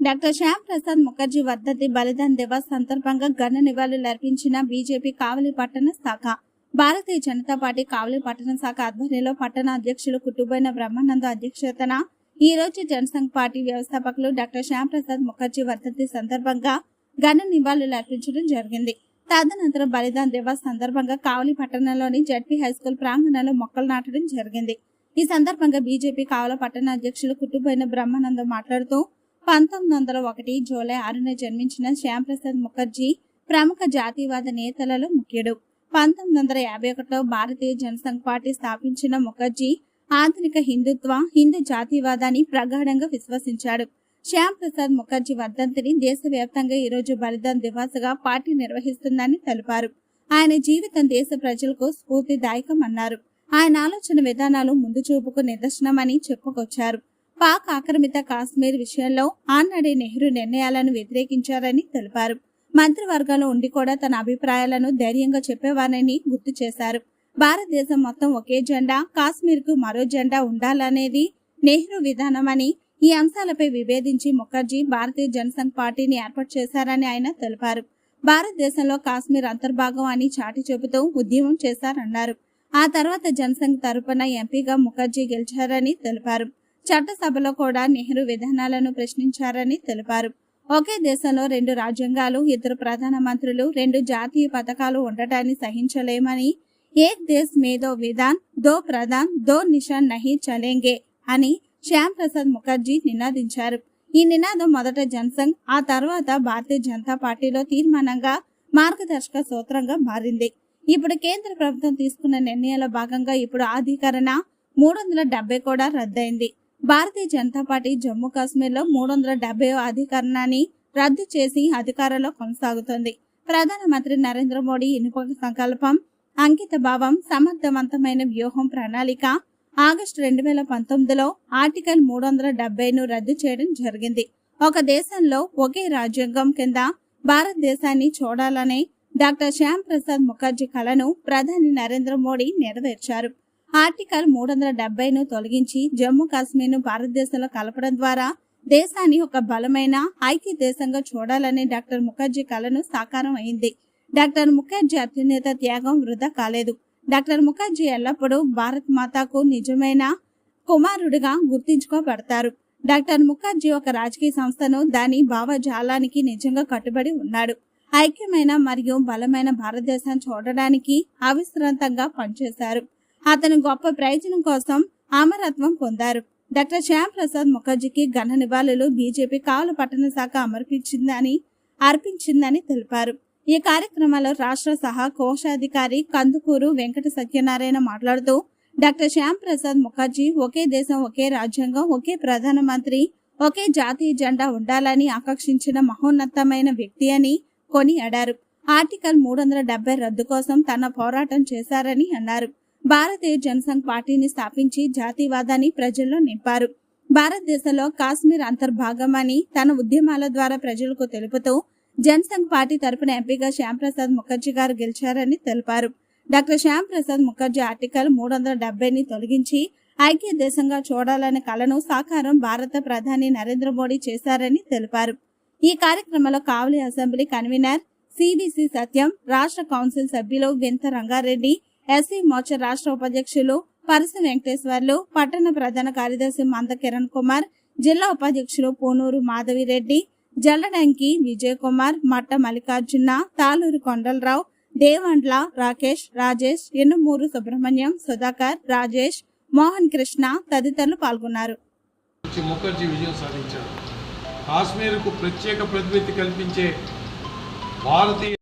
Doctor Shyam Prasad Mukherjee వర్ధంతి బలిదాన్ దివస్ సందర్భంగా ఘన నివాళులు అర్పించిన బీజేపీ కావలి పట్టణ శాఖ. భారతీయ జనతా పార్టీ కావలి పట్టణ శాఖ ఆధ్వర్యంలో పట్టణ అధ్యక్షులు కుట్టుబోయిన బ్రహ్మానంద అధ్యక్షతన ఈ రోజు జనసంఘ్ పార్టీ వ్యవస్థాపకులు డాక్టర్ శ్యామ్ ప్రసాద్ ముఖర్జీ వర్ధంతి సందర్భంగా ఘన నివాళులు అర్పించడం జరిగింది. తదనంతరం బలిదాన్ దివస్ సందర్భంగా కావలి పట్టణంలోని జడ్పీ హైస్కూల్ ప్రాంగణంలో మొక్కలు నాటడం జరిగింది. ఈ సందర్భంగా బీజేపీ కావలి పట్టణ అధ్యక్షులు కుట్టుబోయిన బ్రహ్మానంద మాట్లాడుతూ 1901 జూలై 6న జన్మించిన శ్యామ్ ప్రసాద్ ముఖర్జీ ప్రముఖ జాతీయవాద నేతలలో ముఖ్యుడు. 1951లో భారతీయ జనసంఘ్ పార్టీ స్థాపించిన ముఖర్జీ ఆధునిక హిందూ జాతీయవాదాన్ని ప్రగాఢంగా విశ్వసించాడు. శ్యామ్ ప్రసాద్ ముఖర్జీ వర్ధంతిని దేశవ్యాప్తంగా ఈ రోజు బలిదాన్ దివస్గా పార్టీ నిర్వహిస్తుందని తెలిపారు. ఆయన జీవితం దేశ ప్రజలకు స్ఫూర్తిదాయకమన్నారు. ఆయన ఆలోచన విధానాలు ముందు చూపుకు నిదర్శనమని చెప్పుకొచ్చారు. పాక్ ఆక్రమిత కాశ్మీర్ విషయంలో ఆనాడే నెహ్రూ నిర్ణయాలను వ్యతిరేకించారని తెలిపారు. మంత్రివర్గంలో ఉండి కూడా తన అభిప్రాయాలను ధైర్యంగా చెప్పేవారని గుర్తు చేశారు. భారతదేశం మొత్తం ఒకే జెండా, కాశ్మీర్ కు మరో జెండా ఉండాలనేది నెహ్రూ విధానమని, ఈ అంశాలపై విభేదించి ముఖర్జీ భారతీయ జనసంఘ్ పార్టీని ఏర్పాటు చేశారని ఆయన తెలిపారు. భారతదేశంలో కాశ్మీర్ అంతర్భాగం అని చాటి చెబుతూ ఉద్యమం చేశారన్నారు. ఆ తర్వాత జనసంఘ్ తరపున ఎంపీగా ముఖర్జీ గెలిచారని తెలిపారు. చట్టసభలో కూడా నెహ్రూ విధానాలను ప్రశ్నించారని తెలిపారు. ఒకే దేశంలో 2 రాజ్యాంగాలు, 2 ప్రధాన మంత్రులు, 2 జాతీయ పథకాలు ఉండటాన్ని సహించలేమని, ఏక్ దేశ్ మే దో విధాన్, దో ప్రధాన్, దో నిషాన్ నహీ చలేంగే అని శ్యామ్ ప్రసాద్ ముఖర్జీ నినాదించారు. ఈ నినాదం మొదట జనసంఘ్, ఆ తర్వాత భారతీయ జనతా పార్టీలో తీర్మానంగా, మార్గదర్శక సూత్రంగా మారింది. ఇప్పుడు కేంద్ర ప్రభుత్వం తీసుకున్న నిర్ణయాల భాగంగా ఇప్పుడు అధికరణ 370 కూడా రద్దయింది. భారతీయ జనతా పార్టీ జమ్మూ కాశ్మీర్ లో 370వ అధికరణాన్ని రద్దు చేసి అధికారంలో కొనసాగుతోంది. ప్రధానమంత్రి నరేంద్ర మోడీ ఇనుప సంకల్పం, అంకిత భావం, సమర్థవంతమైన వ్యూహం ప్రణాళిక ఆగస్టు 2019లో ఆర్టికల్ 370ను రద్దు చేయడం జరిగింది. ఒక దేశంలో ఒకే రాజ్యాంగం కింద భారతదేశాన్ని చూడాలనే డాక్టర్ శ్యామ్ ప్రసాద్ ముఖర్జీ కలను ప్రధాని నరేంద్ర మోడీ నెరవేర్చారు. ఆర్టికల్ 370ను తొలగించి జమ్మూ కాశ్మీర్ను భారతదేశంలో కలపడం ద్వారా దేశాన్ని ఒక బలమైన ఐక్య దేశంగా చూడాలనే డాక్టర్ ముఖర్జీ కలను సాకారం అయింది. డాక్టర్ ముఖర్జీ అత్యున్నత త్యాగం వృధా కాలేదు. డాక్టర్ ముఖర్జీ ఎల్లప్పుడూ భారత్ మాతాకు నిజమైన కుమారుడిగా గుర్తించుకోబడతారు. డాక్టర్ ముఖర్జీ ఒక రాజకీయ సంస్థను దాని భావజాలానికి నిజంగా కట్టుబడి ఉన్నాడు. ఐక్యమైన మరియు బలమైన భారతదేశాన్ని చూడడానికి అవిశ్రాంతంగా పనిచేశారు. అతను గొప్ప ప్రయోజనం కోసం అమరత్వం పొందారు. డాక్టర్ శ్యామ్ ప్రసాద్ ముఖర్జీకి ఘన నివాళులు బీజేపీ కావలి పట్టణ శాఖ అర్పించిందని తెలిపారు. ఈ కార్యక్రమంలో రాష్ట్ర సహా కోశాధికారి కందుకూరు వెంకట సత్యనారాయణ మాట్లాడుతూ, డాక్టర్ శ్యామ్ ప్రసాద్ ముఖర్జీ ఒకే దేశం, ఒకే రాజ్యాంగం, ఒకే ప్రధానమంత్రి, ఒకే జాతీయ జెండా ఉండాలని ఆకాంక్షించిన మహోన్నతమైన వ్యక్తి అని కొనియాడారు. ఆర్టికల్ 370 రద్దు కోసం తన పోరాటం చేశారని అన్నారు. భారతీయ జనసంఘ్ పార్టీని స్థాపించి జాతీయవాదాన్ని ప్రజల్లో నింపారు. భారతదేశంలో కాశ్మీర్ అంతర్భాగమని తన ఉద్యమాల ద్వారా ప్రజలకు తెలుపుతూ జనసంఘ్ పార్టీ తరపున ఎంపీగా శ్యామ్ ప్రసాద్ ముఖర్జీ గారు గెలిచారని తెలిపారు. డాక్టర్ శ్యామ్ ప్రసాద్ ముఖర్జీ ఆర్టికల్ 370ని తొలగించి ఐక్య దేశంగా చూడాలనే కలను సాకారం భారత ప్రధాని నరేంద్ర మోడీ చేశారని తెలిపారు. ఈ కార్యక్రమంలో కావలి అసెంబ్లీ కన్వీనర్ సివిసి సత్యం, రాష్ట్ర కౌన్సిల్ సభ్యులు వింత రంగారెడ్డి, ఎస్సీ మోర్చా రాష్ట్ర ఉపాధ్యక్షులు పరస వెంకటేశ్వర్లు, పట్టణ ప్రధాన కార్యదర్శి మంద కిరణ్ కుమార్, జిల్లా ఉపాధ్యక్షులు పూనూరు మాధవిరెడ్డి, జల్లడంకి విజయ్ కుమార్, మట్ట మల్లికార్జున, తాలూరు కొండలరావు, దేవండ్ల రాకేష్, రాజేష్, ఎన్నుమూరు సుబ్రహ్మణ్యం, సుధాకర్, రాజేష్, మోహన్ కృష్ణ తదితరులు పాల్గొన్నారు. ముఖర్జీ విజయం సాధించారు. కాశ్మీర్కు ప్రత్యేక ప్రతిపత్తి కల్పించే భారతీయ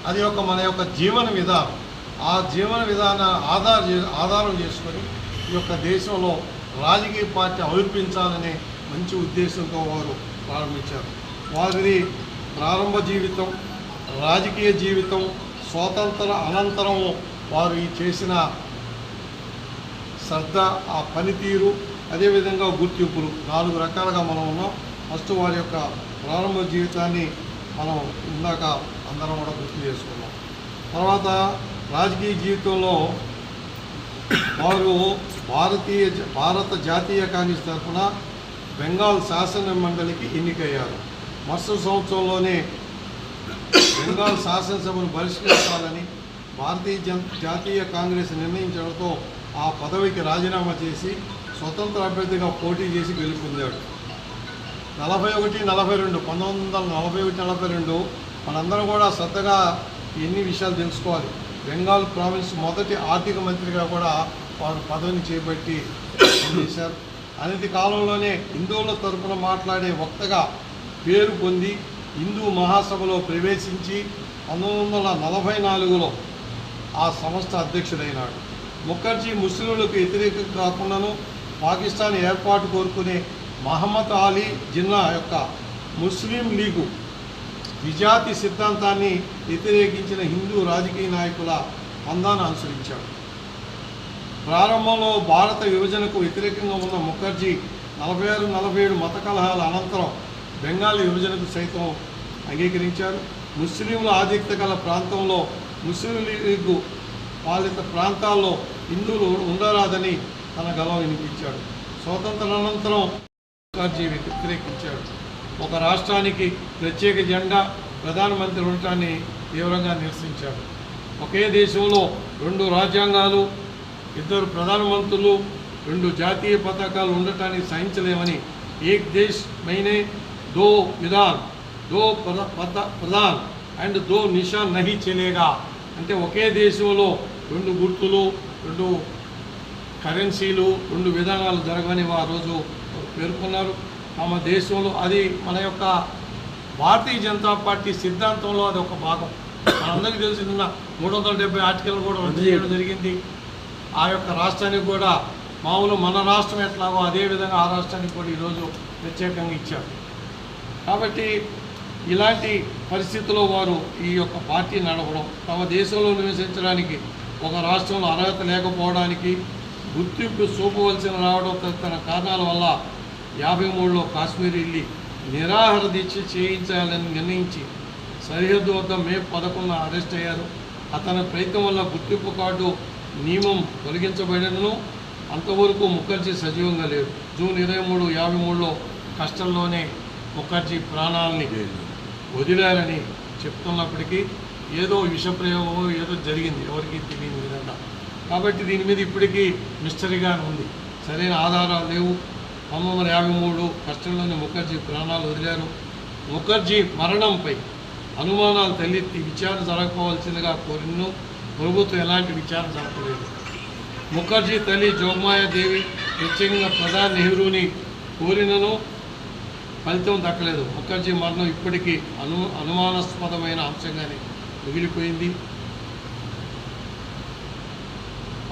అది మన యొక్క జీవన విధానం. ఆ జీవన విధానాన్ని ఆధారం చేసుకొని ఈ యొక్క దేశంలో రాజకీయ పార్టీ ఆవిర్భించాలనే మంచి ఉద్దేశంతో వారు ప్రారంభించారు. వారి ప్రారంభ జీవితం, రాజకీయ జీవితం, స్వాతంత్ర అనంతరం వారు ఈ చేసిన శ్రద్ధ, ఆ పనితీరు, అదేవిధంగా గుర్తింపులు 4 రకాలుగా మనం ఉన్నాం. ఫస్ట్ వారి యొక్క ప్రారంభ జీవితాన్ని మనం ఇందాక అందరం కూడా గుర్తు చేసుకున్నాం. తర్వాత రాజకీయ జీవితంలో వారు భారత జాతీయ కాంగ్రెస్ తరఫున బెంగాల్ శాసన మండలికి ఎన్నికయ్యారు. మరుసటి సంవత్సరంలోనే బెంగాల్ శాసనసభను బహిష్కరించాలని జాతీయ కాంగ్రెస్ నిర్ణయించడంతో ఆ పదవికి రాజీనామా చేసి స్వతంత్ర అభ్యర్థిగా పోటీ చేసి గెలుపొందాడు. 1941-42 మనందరం కూడా శ్రద్ధగా ఎన్ని విషయాలు తెలుసుకోవాలి. బెంగాల్ ప్రావిన్స్ మొదటి ఆర్థిక మంత్రిగా కూడా వారు పదవిని చేపట్టి పనిచేశారు. అనతి కాలంలోనే హిందువుల తరపున మాట్లాడే వక్తగా పేరు పొంది హిందూ మహాసభలో ప్రవేశించి 1944లో ఆ సంస్థ అధ్యక్షుడైనాడు. ముఖర్జీ ముస్లింలకు వ్యతిరేకం కాకుండాను పాకిస్తాన్ ఏర్పాటు కోరుకునే మహమ్మద్ అలీ జిన్నా యొక్క ముస్లిం లీగు విజాతి సిద్ధాంతాన్ని వ్యతిరేకించిన హిందూ రాజకీయ నాయకుల పందాన్ని అనుసరించాడు. ప్రారంభంలో భారత విభజనకు వ్యతిరేకంగా ఉన్న ముఖర్జీ 46-47 మత కలహాల అనంతరం బెంగాల్ విభజనకు సైతం అంగీకరించారు. ముస్లింల ఆధిక్యత గల ప్రాంతంలో ముస్లిం లీగు పాలిత ప్రాంతాల్లో హిందువులు ఉండరాదని తన గలం వినిపించాడు. స్వాతంత్రానంతరం ముఖర్జీ వ్యతిరేకించాడు. ఒక రాష్ట్రానికి ప్రత్యేక జెండా ప్రధానమంత్రి ఉండటాన్ని తీవ్రంగా నిరసించాడు. ఒకే దేశంలో 2 రాజ్యాంగాలు, 2 ప్రధానమంత్రులు, 2 జాతీయ పతాకాలు ఉండటాన్ని సహించలేమని ఏక్ దేశ్ మైనే దో విధాన్, దో ప్రధాన్ అండ్ దో నిషాన్ నహీ చలేగా అంటే ఒకే దేశంలో 2 గుర్తులు, 2 కరెన్సీలు, 2 విధానాలు జరగని ఆ రోజు పేర్కొన్నారు. తమ దేశంలో అది మన యొక్క భారతీయ జనతా పార్టీ సిద్ధాంతంలో అది ఒక భాగం. మనందరికీ తెలిసిన 370 ఆర్టికల్ కూడా రద్దు చేయడం జరిగింది. ఆ యొక్క రాష్ట్రానికి కూడా మామూలు మన రాష్ట్రం ఎట్లాగో అదేవిధంగా ఆ రాష్ట్రానికి కూడా ఈరోజు ప్రత్యేకంగా ఇచ్చారు. కాబట్టి ఇలాంటి పరిస్థితుల్లో వారు ఈ యొక్క పార్టీ నడపడం, తమ దేశంలో నివసించడానికి ఒక రాష్ట్రంలో అర్హత లేకపోవడానికి గుర్తింపు చూపవలసిన రావడం తదితర కారణాల వల్ల 53లో కాశ్మీర్ వెళ్ళి నిరాహార దీక్ష చేయించాలని నిర్ణయించి సరిహద్దు వద్ద మే 11న అరెస్ట్ అయ్యారు. అతని ప్రయత్నం వల్ల గుర్తింపు కార్డు నియమం తొలగించబడినను అంతవరకు ముఖర్జీ సజీవంగా లేరు. జూన్ 23, 53లో కష్టంలోనే ముఖర్జీ ప్రాణాలని వదిలారని చెప్తున్నప్పటికీ ఏదో విషప్రయోగం ఏదో జరిగింది, ఎవరికి తెలియని విధంగా. కాబట్టి దీని మీద ఇప్పటికీ మిస్టరీగా ఉంది, సరైన ఆధారాలు లేవు. 1953 కష్టంలోనే ముఖర్జీ ప్రాణాలు వదిలారు. ముఖర్జీ మరణంపై అనుమానాలు తలెత్తి విచారణ జరగకపోవాల్సిందిగా కోరినను ప్రభుత్వం ఎలాంటి విచారణ జరపలేదు. ముఖర్జీ తల్లి జోగ్మాయాదేవి ప్రత్యేకంగా ప్రధాని నెహ్రూని కోరినను ఫలితం దక్కలేదు. ముఖర్జీ మరణం ఇప్పటికీ అనుమానాస్పదమైన అంశంగానే మిగిలిపోయింది.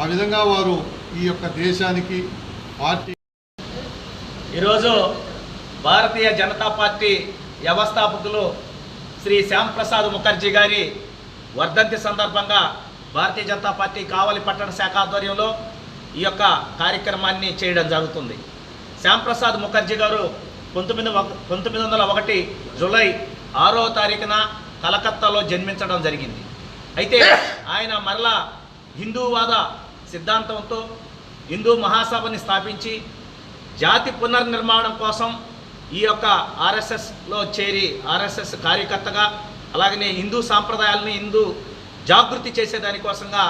ఆ విధంగా వారు ఈ యొక్క దేశానికి పార్టీ ఈరోజు భారతీయ జనతా పార్టీ వ్యవస్థాపకులు శ్రీ శ్యాంప్రసాద్ ముఖర్జీ గారి వర్ధంతి సందర్భంగా భారతీయ జనతా పార్టీ కావలి పట్టణ శాఖ ఆధ్వర్యంలో ఈ యొక్క కార్యక్రమాన్ని చేయడం జరుగుతుంది. శ్యాంప్రసాద్ ముఖర్జీ గారు 1901 జూలై 6వ తారీఖున కలకత్తాలో జన్మించడం జరిగింది. అయితే ఆయన మరలా హిందూవాద సిద్ధాంతంతో హిందూ మహాసభని స్థాపించి జాతి పునర్నిర్మాణం కోసం ఈ యొక్క ఆర్ఎస్ఎస్లో చేరి ఆర్ఎస్ఎస్ కార్యకర్తగా, అలాగనే హిందూ సాంప్రదాయాలని హిందూ జాగృతి చేసేదానికోసంగా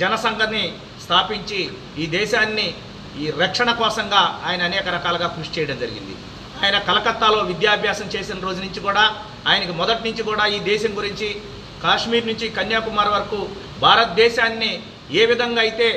జనసంఘాన్ని స్థాపించి ఈ దేశాన్ని ఈ రక్షణ కోసంగా ఆయన అనేక రకాలుగా కృషి చేయడం జరిగింది. ఆయన కలకత్తాలో విద్యాభ్యాసం చేసిన రోజు నుంచి కూడా ఆయనకి మొదటి నుంచి కూడా ఈ దేశం గురించి కాశ్మీర్ నుంచి కన్యాకుమారి వరకు భారతదేశాన్ని ఏ విధంగా అయితే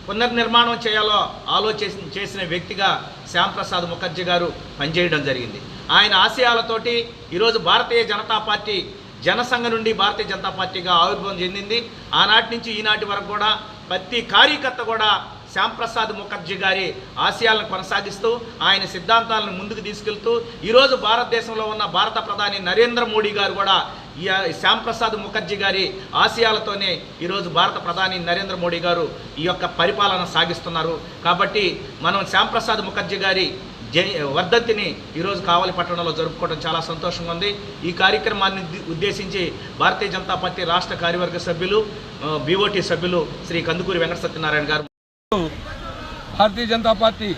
పునర్నిర్మాణం చేయాలో చేసిన వ్యక్తిగా శ్యాంప్రసాద్ ముఖర్జీ గారు పనిచేయడం జరిగింది. ఆయన ఆశయాలతోటి ఈరోజు భారతీయ జనతా పార్టీ జనసంఘ నుండి భారతీయ జనతా పార్టీగా ఆవిర్భావం చెందింది. ఆనాటి నుంచి ఈనాటి వరకు కూడా ప్రతి కార్యకర్త కూడా శ్యాంప్రసాద్ ముఖర్జీ గారి ఆశయాలను కొనసాగిస్తూ ఆయన సిద్ధాంతాలను ముందుకు తీసుకెళ్తూ ఈరోజు భారతదేశంలో ఉన్న భారత ప్రధాని నరేంద్ర మోడీ గారు కూడా ఈ శ్యాంప్రసాద్ ముఖర్జీ గారి ఆశయాలతోనే ఈరోజు భారత ప్రధాని నరేంద్ర మోడీ గారు ఈ యొక్క పరిపాలన సాగిస్తున్నారు. కాబట్టి మనం శ్యాంప్రసాద్ ముఖర్జీ గారి వర్ధంతిని ఈరోజు కావలి పట్టణంలో జరుపుకోవడం చాలా సంతోషంగా ఉంది. ఈ కార్యక్రమాన్ని ఉద్దేశించి భారతీయ జనతా పార్టీ రాష్ట్ర కార్యవర్గ సభ్యులు బీఓటీ సభ్యులు శ్రీ కందుకూరి వెంకట సత్యనారాయణ గారు, భారతీయ జనతా పార్టీ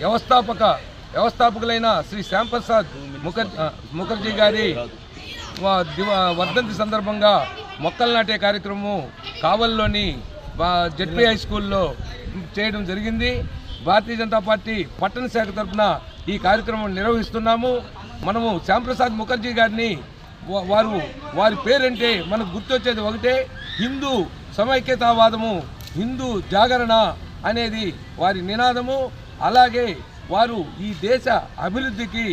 వ్యవస్థాపక వ్యవస్థాపకులైన శ్రీ శ్యాంప్రసాద్ ముఖర్జీ గారి వర్ధంతి సందర్భంగా మొక్కలు నాటే కార్యక్రమం కావలిలోని జెడ్పీ హై స్కూల్లో చేయడం జరిగింది. భారతీయ జనతా పార్టీ పట్టణ శాఖ తరఫున ఈ కార్యక్రమం నిర్వహిస్తున్నాము. మనము శ్యాంప్రసాద్ ముఖర్జీ గారిని వారి పేరంటే మనకు గుర్తొచ్చేది ఒకటే, హిందూ సమైక్యతావాదము, హిందూ జాగరణ అనేది వారి నినాదము. అలాగే వారు ఈ దేశ అభివృద్ధికి,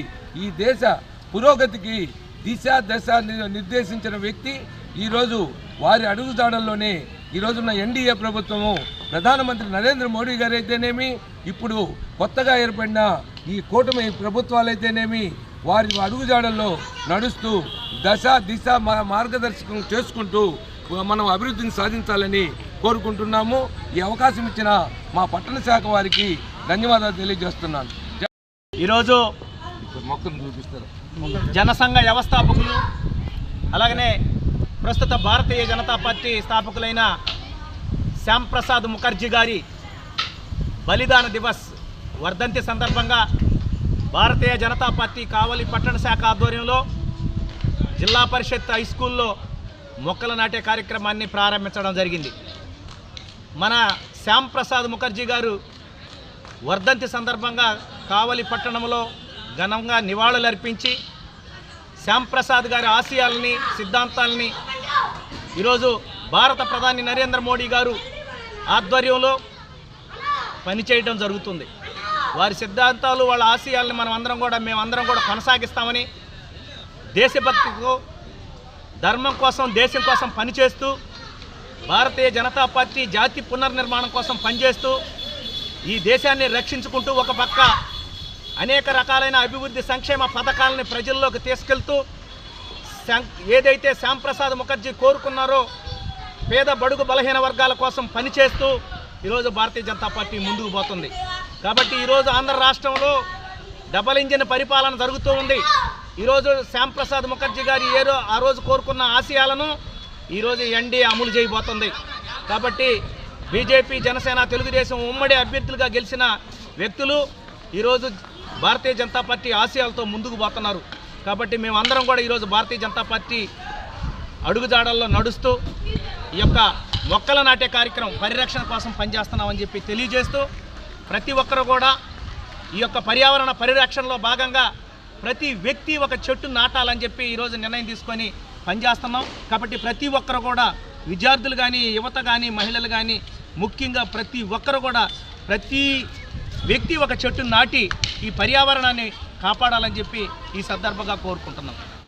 ఈ దేశ పురోగతికి దిశ దశ నిర్దేశించిన వ్యక్తి. ఈరోజు వారి అడుగుజాడల్లోనే ఈరోజున్న ఎన్డీఏ ప్రభుత్వము, ప్రధానమంత్రి నరేంద్ర మోడీ గారు అయితేనేమి, ఇప్పుడు కొత్తగా ఏర్పడిన ఈ కూటమి ప్రభుత్వాలైతేనేమి వారి అడుగుజాడల్లో నడుస్తూ దశ దిశ మార్గదర్శకం చేసుకుంటూ మనం అభివృద్ధిని సాధించాలని కోరుకుంటున్నాము. ఈ అవకాశం ఇచ్చిన మా పట్టణ శాఖ వారికి ధన్యవాదాలు తెలియజేస్తున్నాను. ఈరోజు మొక్కను చూపిస్తారు జనసంఘ వ్యవస్థాపకులు, అలాగనే ప్రస్తుత భారతీయ జనతా పార్టీ స్థాపకులైన శ్యాంప్రసాద్ ముఖర్జీ గారి బలిదాన దివస్ వర్ధంతి సందర్భంగా భారతీయ జనతా పార్టీ కావలి పట్టణ శాఖ ఆధ్వర్యంలో జిల్లా పరిషత్ హై స్కూల్లో మొక్కలు నాటే కార్యక్రమాన్ని ప్రారంభించడం జరిగింది. మన శ్యాంప్రసాద్ ముఖర్జీ గారు వర్ధంతి సందర్భంగా కావలి పట్టణంలో ఘనంగా నివాళులర్పించి శ్యాంప్రసాద్ గారి ఆశయాలని, సిద్ధాంతాలని ఈరోజు భారత ప్రధాని నరేంద్ర మోడీ గారు ఆధ్వర్యంలో పనిచేయడం జరుగుతుంది. వారి సిద్ధాంతాలు, వాళ్ళ ఆశయాలను మేమందరం కూడా కొనసాగిస్తామని, దేశభక్తితో, ధర్మం కోసం, దేశం కోసం పనిచేస్తూ, భారతీయ జనతా పార్టీ జాతి పునర్నిర్మాణం కోసం పనిచేస్తూ, ఈ దేశాన్ని రక్షించుకుంటూ ఒక పక్క అనేక రకాలైన అభివృద్ధి సంక్షేమ పథకాలని ప్రజల్లోకి తీసుకెళ్తూ, ఏదైతే శ్యాంప్రసాద్ ముఖర్జీ కోరుకున్నారో పేద బడుగు బలహీన వర్గాల కోసం పనిచేస్తూ ఈరోజు భారతీయ జనతా పార్టీ ముందుకు పోతుంది. కాబట్టి ఈరోజు ఆంధ్ర రాష్ట్రంలో డబల్ ఇంజిన్ పరిపాలన జరుగుతూ ఉంది. ఈరోజు శ్యాంప్రసాద్ ముఖర్జీ గారు ఆ రోజు కోరుకున్న ఆశయాలను ఈరోజు ఎన్డీఏ అమలు చేయబోతుంది. కాబట్టి బీజేపీ, జనసేన, తెలుగుదేశం ఉమ్మడి అభ్యర్థులుగా గెలిచిన వ్యక్తులు ఈరోజు భారతీయ జనతా పార్టీ ఆశయాలతో ముందుకు పోతున్నారు. కాబట్టి మేమందరం కూడా ఈరోజు భారతీయ జనతా పార్టీ అడుగుజాడల్లో నడుస్తూ ఈ యొక్క మొక్కలు నాటే కార్యక్రమం పరిరక్షణ కోసం పనిచేస్తున్నామని చెప్పి తెలియజేస్తూ, ప్రతి ఒక్కరు కూడా ఈ యొక్క పర్యావరణ పరిరక్షణలో భాగంగా ప్రతి వ్యక్తి ఒక చెట్టు నాటాలని చెప్పి ఈరోజు నిర్ణయం తీసుకొని పనిచేస్తున్నాం. కాబట్టి ప్రతి ఒక్కరు కూడా, విద్యార్థులు కానీ, యువత కానీ, మహిళలు కానీ, ముఖ్యంగా ప్రతి ఒక్కరు కూడా, ప్రతి వ్యక్తి ఒక చెట్టు నాటి ఈ పర్యావరణాన్ని కాపాడాలని చెప్పి ఈ సందర్భంగా కోరుకుంటున్నాం.